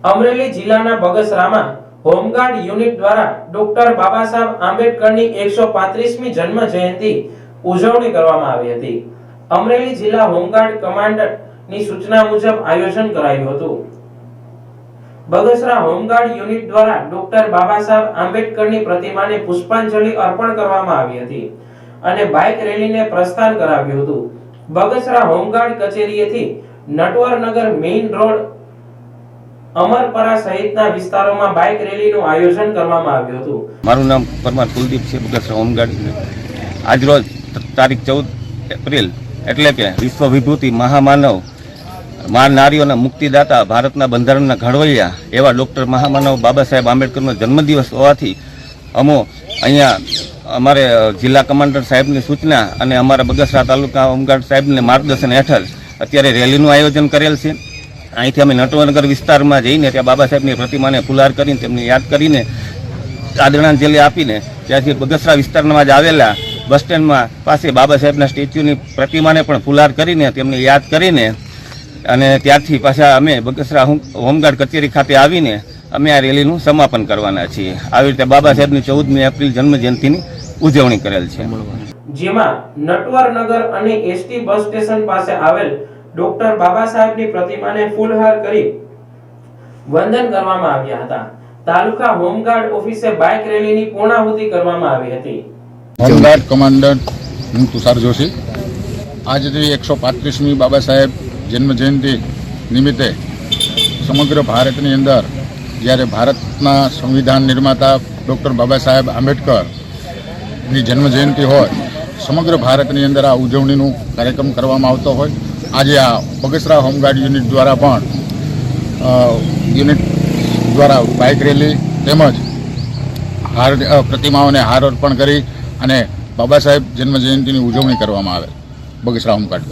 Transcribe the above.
અમરેલી જિલ્લાના બગસરામાં home guard unit દ્વારા doctor Baba Saheb આંબેડકરની 135મી જન્મ જયંતિ ઉજવણી કરવામાં આવી હતી। અમરેલી જિલ્લા હોમગાર્ડ કમાન્ડરની સૂચના મુજબ આયોજન કરાયું હતું। બગસરા હોમગાર્ડ યુનિટ દ્વારા ડોક્ટર બાબા સાહેબ આંબેડકરની પ્રતિમાને પુષ્પાંજલિ અર્પણ કરવામાં આવી હતી અને બાઇક રેલીને પ્રસ્થાન કરાવ્યું હતું। બગસરા હોમગાર્ડ કચેરીએથી નટવરનગર મેઇન રોડ અમરપરા સહિતના વિસ્તારોમાં બાઇક રેલીનું આયોજન કરવામાં આવ્યું હતું। મારું નામ પરમાર કુલદીપ છે, બગસરા હોમગાર્ડ। આજરોજ તારીખ 14 એપ્રિલ એટલે કે વિશ્વ વિભૂતિ મહામાનવ નારીઓના મુક્તિદાતા ભારતના બંધારણના ઘડવૈયા એવા ડૉક્ટર મહામાનવ બાબા સાહેબ આંબેડકરનો જન્મદિવસ હોવાથી અમો અહીંયા અમારે જિલ્લા કમાન્ડર સાહેબની સૂચના અને અમારા બગસરા તાલુકા હોમગાર્ડ સાહેબને માર્ગદર્શન હેઠળ અત્યારે રેલીનું આયોજન કરેલ છે। અહીંથી અમે નટવરનગર વિસ્તારમાં જઈને ત્યાં બાબા સાહેબની પ્રતિમાને ફુલાર કરીને તેમને યાદ કરીને આદરાંજલિ આપીને ત્યાંથી બગસરા વિસ્તારમાં જ આવેલા બસ સ્ટેન્ડમાં પાસે બાબા સાહેબના સ્ટેચ્યુની પ્રતિમાને પણ ફુલાર કરીને તેમને યાદ કરીને અને ત્યારથી પાછા અમે બગસરા હોમગાર્ડ કચેરી ખાતે આવીને અમે આ રેલીનું સમાપન કરવાના છીએ। આવી રીતે બાબા સાહેબની 14મી એપ્રિલ જન્મ જયંતિની ઉજવણી કરેલ છે, જેમાં નટવરનગર અને એસટી બસ સ્ટેશન પાસે આવેલ ડોક્ટર બાબા સાહેબની પ્રતિમાને ફૂલહાર કરી વંદન કરવામાં આવ્યા હતા। તાલુકા હોમગાર્ડ ઓફિસે બાઇક રેલીની પૂર્ણાહુતિ કરવામાં આવી હતી। હોમગાર્ડ કમાન્ડન્ટ હું તુષાર જોશી આજથી 135મી બાબા સાહેબ જન્મ જયંતિ નિમિત્તે સમગ્ર ભારતની અંદર જ્યારે ભારતના સંવિધાન નિર્માતા ડૉક્ટર બાબા સાહેબ આંબેડકરની જન્મ જયંતિ હોય, સમગ્ર ભારતની અંદર આ ઉજવણીનું કાર્યક્રમ કરવામાં આવતો હોય। આજે આ બગસરા હોમગાર્ડ યુનિટ દ્વારા પણ યુનિટ દ્વારા બાઇક રેલી તેમજ પ્રતિમાઓને હાર અર્પણ કરી અને બાબા સાહેબ જન્મ જયંતિની ઉજવણી કરવામાં આવે બગસરા હોમગાર્ડ દ્વારા।